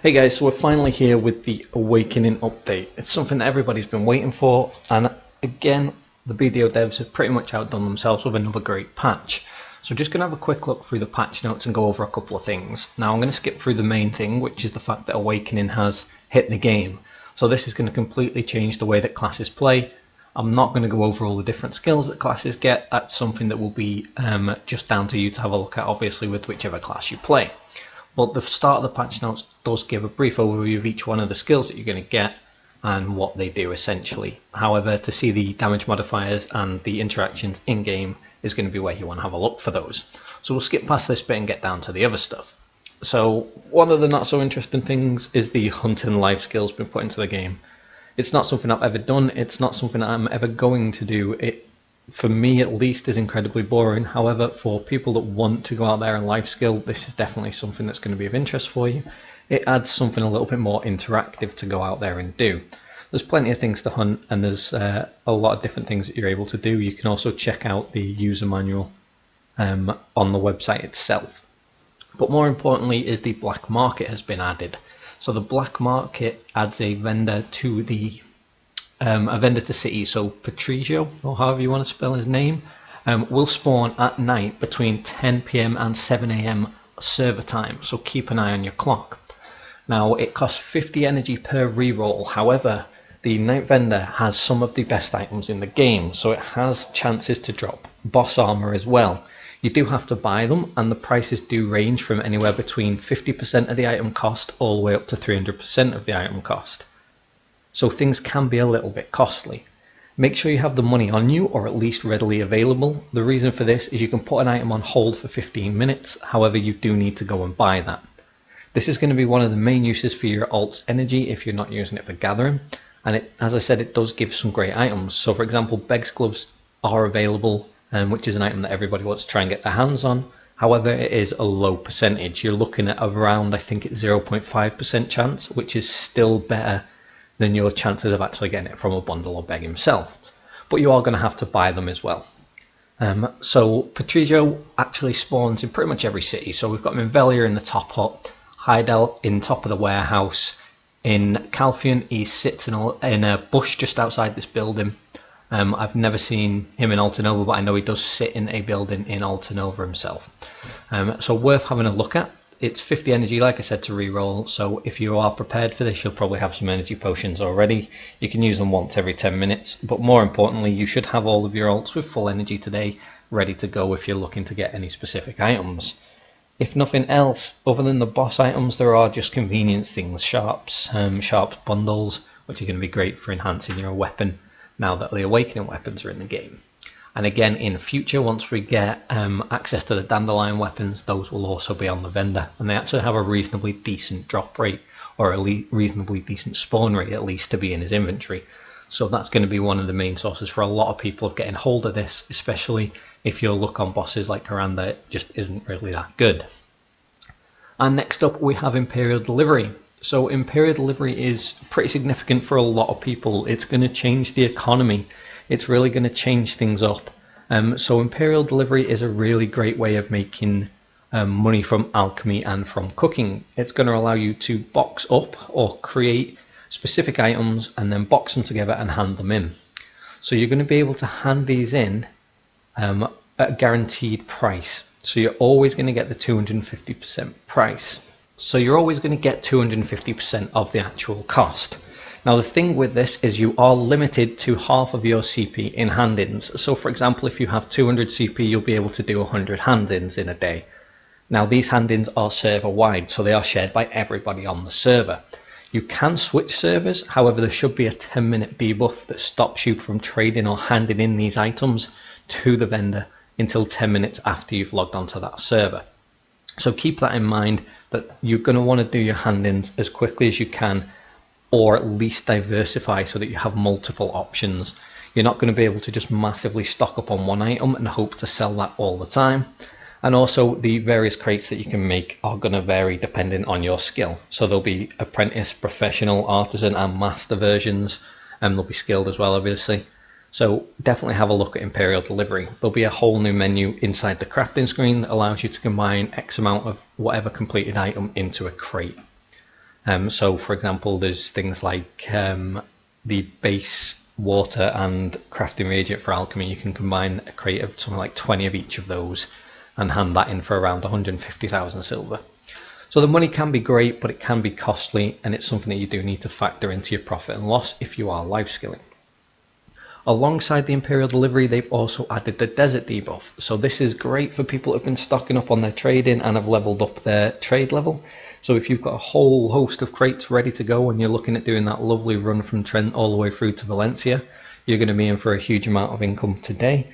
Hey guys, so we're finally here with the Awakening update. It's something that everybody's been waiting for, and again, the BDO devs have pretty much outdone themselves with another great patch. So just going to have a quick look through the patch notes and go over a couple of things. Now I'm going to skip through the main thing, which is the fact that Awakening has hit the game. So this is going to completely change the way that classes play. I'm not going to go over all the different skills that classes get. That's something that will be just down to you to have a look at, obviously, with whichever class you play. But the start of the patch notes does give a brief overview of each one of the skills that you're going to get and what they do essentially. However, to see the damage modifiers and the interactions in game is going to be where you want to have a look for those. So we'll skip past this bit and get down to the other stuff. So one of the not so interesting things is the hunting life skills been put into the game. It's not something I've ever done, it's not something I'm ever going to do. It, for me at least, is incredibly boring. However, for people that want to go out there and life skill, this is definitely something that's going to be of interest for you. It adds something a little bit more interactive to go out there and do. There's plenty of things to hunt, and there's a lot of different things that you're able to do. You can also check out the user manual on the website itself. But more importantly is the black market has been added. So the black market adds a vendor to the city. So Patricio, or however you want to spell his name, will spawn at night between 10 PM and 7 AM server time. So keep an eye on your clock. Now it costs 50 energy per reroll. However, the night vendor has some of the best items in the game, so it has chances to drop boss armor as well. You do have to buy them, and the prices do range from anywhere between 50% of the item cost all the way up to 300% of the item cost. So things can be a little bit costly. Make sure you have the money on you, or at least readily available. The reason for this is you can put an item on hold for 15 minutes, however you do need to go and buy that. This is going to be one of the main uses for your alt's energy if you're not using it for gathering, and as I said, it does give some great items. So for example, Beg's gloves are available, which is an item that everybody wants to try and get their hands on. However, it is a low percentage. You're looking at around, I think it's 0.5% chance, which is still better than your chances of actually getting it from a bundle or Beg himself. But you are going to have to buy them as well. So Patricio actually spawns in pretty much every city. So we've got him in Velia in the top hut, Heidel in top of the warehouse. In Calfian, he sits in a bush just outside this building. I've never seen him in Altanova, but I know he does sit in a building in Altanova himself. So worth having a look at. It's 50 energy, like I said, to reroll, so if you are prepared for this, you'll probably have some energy potions already. You can use them once every 10 minutes, but more importantly, you should have all of your alts with full energy today, ready to go if you're looking to get any specific items. If nothing else, other than the boss items, there are just convenience things, sharps bundles, which are going to be great for enhancing your weapon now that the Awakening weapons are in the game. And again, in future, once we get access to the Dandelion weapons, those will also be on the vendor. And they actually have a reasonably decent drop rate, or a reasonably decent spawn rate at least, to be in his inventory. So that's going to be one of the main sources for a lot of people of getting hold of this, especially if your look on bosses like Karanda it just isn't really that good. And next up we have Imperial Delivery. So Imperial Delivery is pretty significant for a lot of people. It's going to change the economy. It's really going to change things up. So Imperial Delivery is a really great way of making money from alchemy and from cooking. It's going to allow you to box up or create specific items and then box them together and hand them in. So you're going to be able to hand these in at a guaranteed price. So you're always going to get the 250% price. So you're always going to get 250% of the actual cost. Now the thing with this is you are limited to half of your CP in hand-ins. So for example, if you have 200 CP, you'll be able to do 100 hand-ins in a day. Now these hand-ins are server-wide, so they are shared by everybody on the server. You can switch servers, however there should be a 10-minute debuff that stops you from trading or handing in these items to the vendor until 10 minutes after you've logged onto that server. So keep that in mind, that you're going to want to do your hand-ins as quickly as you can, or at least diversify so that you have multiple options. You're not going to be able to just massively stock up on one item and hope to sell that all the time. And also the various crates that you can make are going to vary depending on your skill. So there'll be apprentice, professional, artisan and master versions, and they'll be skilled as well, obviously. So definitely have a look at Imperial Delivery. There'll be a whole new menu inside the crafting screen that allows you to combine X amount of whatever completed item into a crate. So for example, there's things like the base water and crafting reagent for alchemy. You can combine a crate of something like 20 of each of those and hand that in for around 150,000 silver. So the money can be great, but it can be costly, and it's something that you do need to factor into your profit and loss if you are life skilling. Alongside the Imperial Delivery, they've also added the Desert debuff. So this is great for people who have been stocking up on their trading and have leveled up their trade level. So if you've got a whole host of crates ready to go and you're looking at doing that lovely run from Trent all the way through to Valencia, you're going to be in for a huge amount of income today.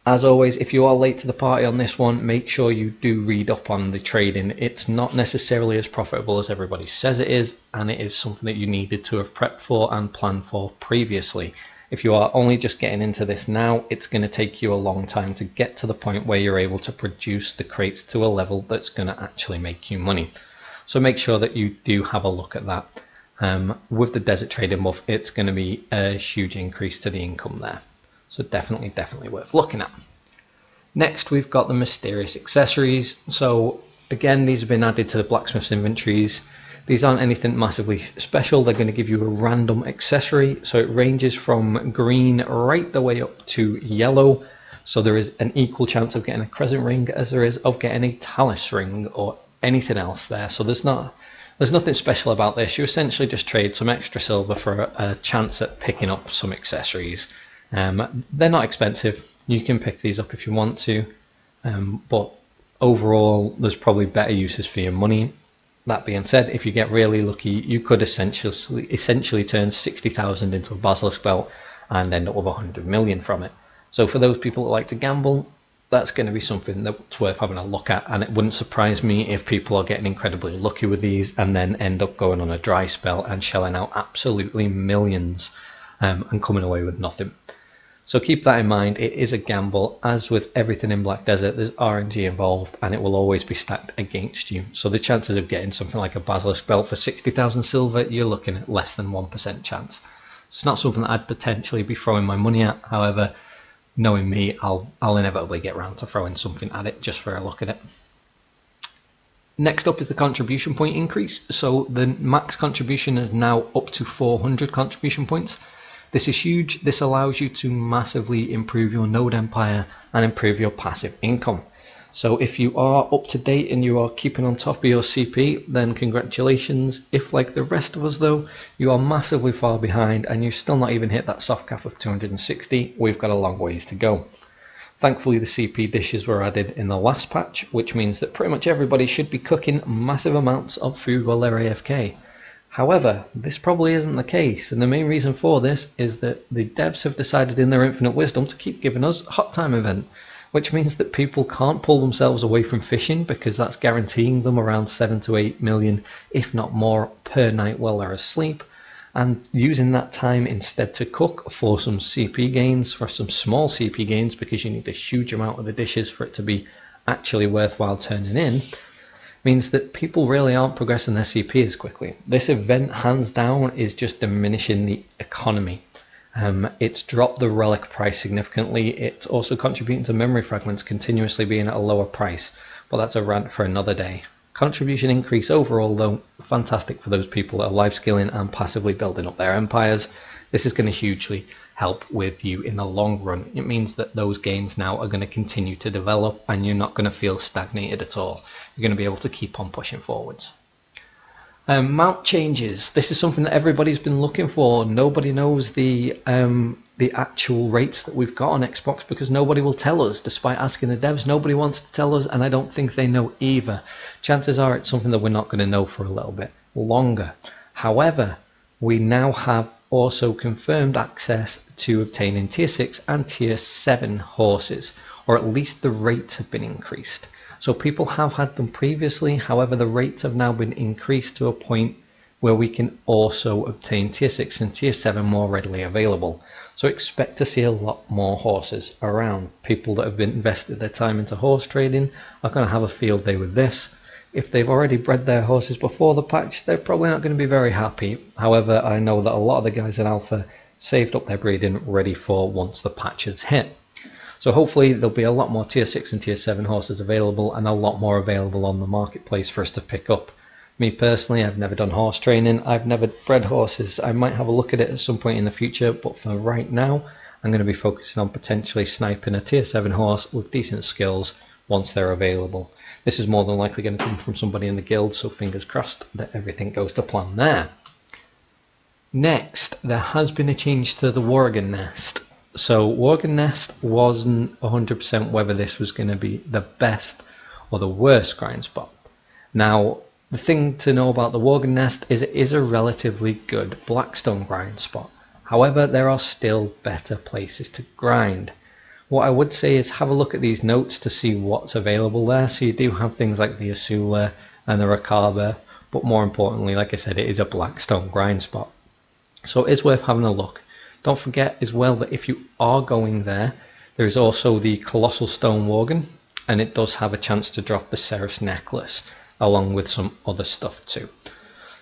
As always, if you are late to the party on this one, make sure you do read up on the trading. It's not necessarily as profitable as everybody says it is, and it is something that you needed to have prepped for and planned for previously. If you are only just getting into this now, it's going to take you a long time to get to the point where you're able to produce the crates to a level that's going to actually make you money. So make sure that you do have a look at that. With the Desert trading buff, it's going to be a huge increase to the income there. So definitely worth looking at. Next, we've got the mysterious accessories. So again, these have been added to the blacksmith's inventories. These aren't anything massively special. They're going to give you a random accessory. So it ranges from green right the way up to yellow. So there is an equal chance of getting a crescent ring as there is of getting a talus ring or anything else there. So there's nothing special about this. You essentially just trade some extra silver for a chance at picking up some accessories. They're not expensive. You can pick these up if you want to, but overall there's probably better uses for your money. That being said, if you get really lucky, you could essentially turn 60,000 into a basilisk belt and end up with 100 million from it. So for those people that like to gamble, that's going to be something that's worth having a look at, and it wouldn't surprise me if people are getting incredibly lucky with these and then end up going on a dry spell and shelling out absolutely millions and coming away with nothing. So keep that in mind. It is a gamble. As with everything in Black Desert, there's RNG involved and it will always be stacked against you. So the chances of getting something like a basilisk belt for 60,000 silver, you're looking at less than 1% chance. It's not something that I'd potentially be throwing my money at. However, knowing me, I'll inevitably get around to throwing something at it just for a look at it. Next up is the contribution point increase. So the max contribution is now up to 400 contribution points. This is huge. This allows you to massively improve your node empire and improve your passive income. So if you are up to date and you are keeping on top of your CP, then congratulations. If like the rest of us though, you are massively far behind and you've still not even hit that soft cap of 260, we've got a long ways to go. Thankfully the CP dishes were added in the last patch, which means that pretty much everybody should be cooking massive amounts of food while they're AFK. However, this probably isn't the case, and the main reason for this is that the devs have decided in their infinite wisdom to keep giving us hot time event, which means that people can't pull themselves away from fishing because that's guaranteeing them around 7 to 8 million, if not more, per night while they're asleep, and using that time instead to cook for some CP gains, for some small CP gains, because you need a huge amount of the dishes for it to be actually worthwhile turning in, means that people really aren't progressing their CP as quickly. This event, hands down, is just diminishing the economy. It's dropped the relic price significantly. It's also contributing to memory fragments continuously being at a lower price, but that's a rant for another day. Contribution increase overall though, fantastic for those people that are life skilling and passively building up their empires. This is going to hugely help with you in the long run. It means that those gains now are going to continue to develop and you're not going to feel stagnated at all. You're going to be able to keep on pushing forwards. Mount changes. This is something that everybody's been looking for. Nobody knows the actual rates that we've got on Xbox because nobody will tell us. Despite asking the devs, nobody wants to tell us, and I don't think they know either. Chances are it's something that we're not going to know for a little bit longer. However, we now have also confirmed access to obtaining tier 6 and tier 7 horses, or at least the rates have been increased. So people have had them previously, however the rates have now been increased to a point where we can also obtain tier 6 and tier 7 more readily available. So expect to see a lot more horses around. People that have been invested their time into horse trading are going to have a field day with this. If they've already bred their horses before the patch, they're probably not going to be very happy. However, I know that a lot of the guys in Alpha saved up their breeding ready for once the patch has hit. So hopefully there'll be a lot more tier 6 and tier 7 horses available and a lot more available on the marketplace for us to pick up. Me personally, I've never done horse training, I've never bred horses. I might have a look at it at some point in the future, but for right now I'm going to be focusing on potentially sniping a tier 7 horse with decent skills once they're available. This is more than likely going to come from somebody in the guild, so fingers crossed that everything goes to plan there. Next, there has been a change to the Worgen nest. So Worgen nest wasn't 100% whether this was going to be the best or the worst grind spot. Now, the thing to know about the Worgen nest is it is a relatively good Blackstone grind spot. However, there are still better places to grind. What I would say is have a look at these notes to see what's available there. So you do have things like the Asula and the Rakaba, but more importantly, like I said, it is a Blackstone grind spot. So it is worth having a look. Don't forget as well that if you are going there, there is also the Colossal Stone Worgen, and it does have a chance to drop the Seraph's Necklace, along with some other stuff too.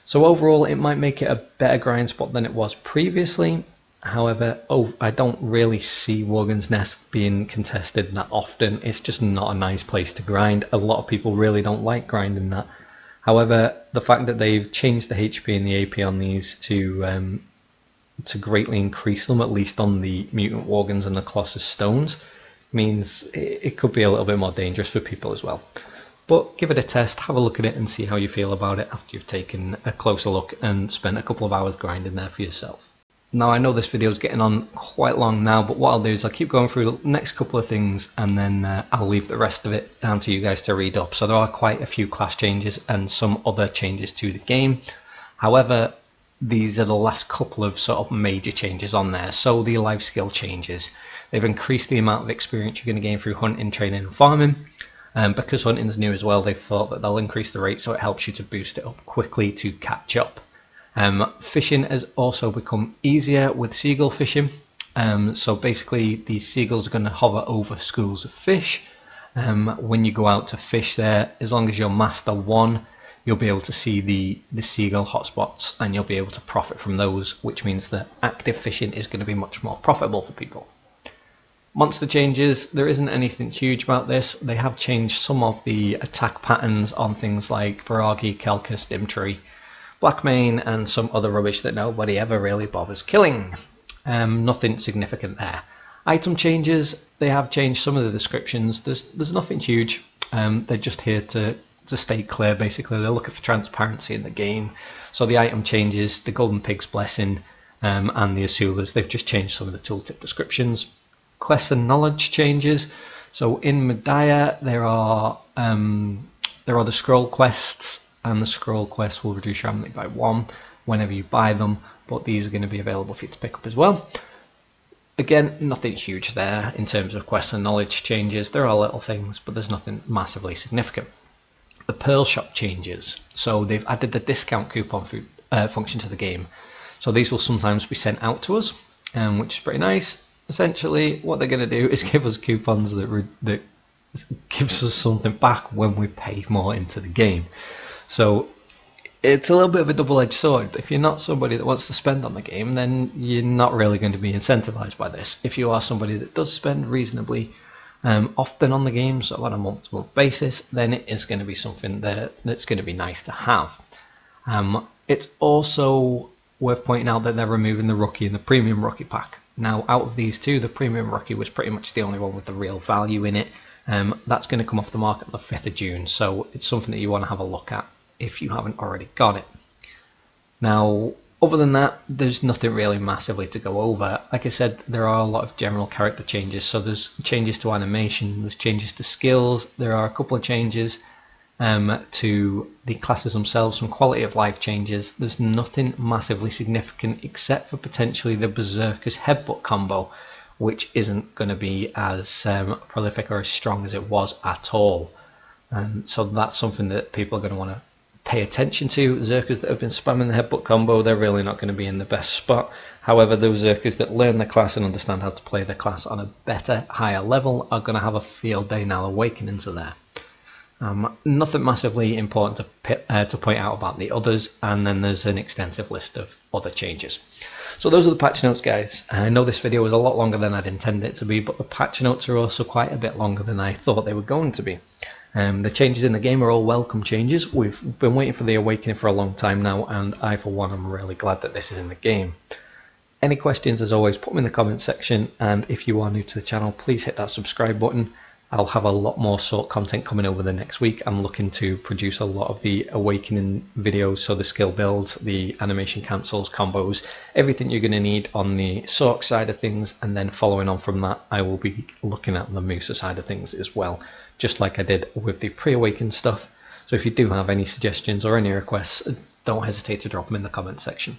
So overall, it might make it a better grind spot than it was previously. However, I don't really see Worgen's Nest being contested that often. It's just not a nice place to grind. A lot of people really don't like grinding that. However, the fact that they've changed the HP and the AP on these to greatly increase them, at least on the Mutant Worgens and the Colossus Stones, means it could be a little bit more dangerous for people as well. But give it a test, have a look at it and see how you feel about it after you've taken a closer look and spent a couple of hours grinding there for yourself. Now, I know this video is getting on quite long now, but what I'll do is I'll keep going through the next couple of things and then I'll leave the rest of it down to you guys to read up. So there are quite a few class changes and some other changes to the game. However, these are the last couple of sort of major changes on there. So the life skill changes. They've increased the amount of experience you're going to gain through hunting, training and farming. Because hunting is new as well, they've thought that they'll increase the rate so it helps you to boost it up quickly to catch up. Fishing has also become easier with seagull fishing. So basically these seagulls are going to hover over schools of fish. When you go out to fish there, as long as you're master 1, you'll be able to see the seagull hotspots and you'll be able to profit from those, which means that active fishing is going to be much more profitable for people. Monster changes, there isn't anything huge about this. They have changed some of the attack patterns on things like Viragi, Kelkus, Dimtree, Blackmane and some other rubbish that nobody ever really bothers killing. Nothing significant there. Item changes, they have changed some of the descriptions. There's nothing huge. They're just here to stay clear basically. They're looking for transparency in the game. So the item changes, the Golden Pig's Blessing and the Asulas, they've just changed some of the tooltip descriptions. Quests and knowledge changes. So in Medaya there are the scroll quests, and the scroll quests will reduce your ammo by 1 whenever you buy them, but these are going to be available for you to pick up as well. Again, nothing huge there in terms of quests and knowledge changes. There are little things, but there's nothing massively significant. The Pearl Shop changes. So they've added the discount coupon function to the game. So these will sometimes be sent out to us, which is pretty nice. Essentially, what they're going to do is give us coupons that gives us something back when we pay more into the game. So it's a little bit of a double-edged sword. If you're not somebody that wants to spend on the game, then you're not really going to be incentivized by this. If you are somebody that does spend reasonably often on the game, so on a month-to-month basis, then it is going to be something that's going to be nice to have. It's also worth pointing out that they're removing the Rookie and the Premium Rookie pack. Now, out of these two, the Premium Rookie was pretty much the only one with the real value in it. That's going to come off the market on the 5th of June, so it's something that you want to have a look at if you haven't already got it. Now, other than that, there's nothing really massively to go over. Like I said, there are a lot of general character changes, so there's changes to animation, there's changes to skills, there are a couple of changes to the classes themselves, some quality of life changes. There's nothing massively significant except for potentially the Berserker's Headbutt combo, which isn't going to be as prolific or as strong as it was at all. So that's something that people are going to want to pay attention to. Zerkers that have been spamming the Headbutt combo, they're really not going to be in the best spot. However, those Zerkers that learn the class and understand how to play the class on a better, higher level are going to have a field day now awakening to there. Nothing massively important to point out about the others, and then there's an extensive list of other changes. So those are the patch notes, guys. I know this video was a lot longer than I'd intended it to be, but the patch notes are also quite a bit longer than I thought they were going to be. The changes in the game are all welcome changes. We've been waiting for the Awakening for a long time now, and I for one am really glad that this is in the game. Any questions, as always, put them in the comment section, and if you are new to the channel, please hit that subscribe button. I'll have a lot more sort content coming over the next week. I'm looking to produce a lot of the Awakening videos, so the skill builds, the animation cancels, combos, everything you're going to need on the Sorc side of things, and then following on from that, I will be looking at the Musa side of things as well, just like I did with the pre-Awakened stuff. So if you do have any suggestions or any requests, don't hesitate to drop them in the comment section.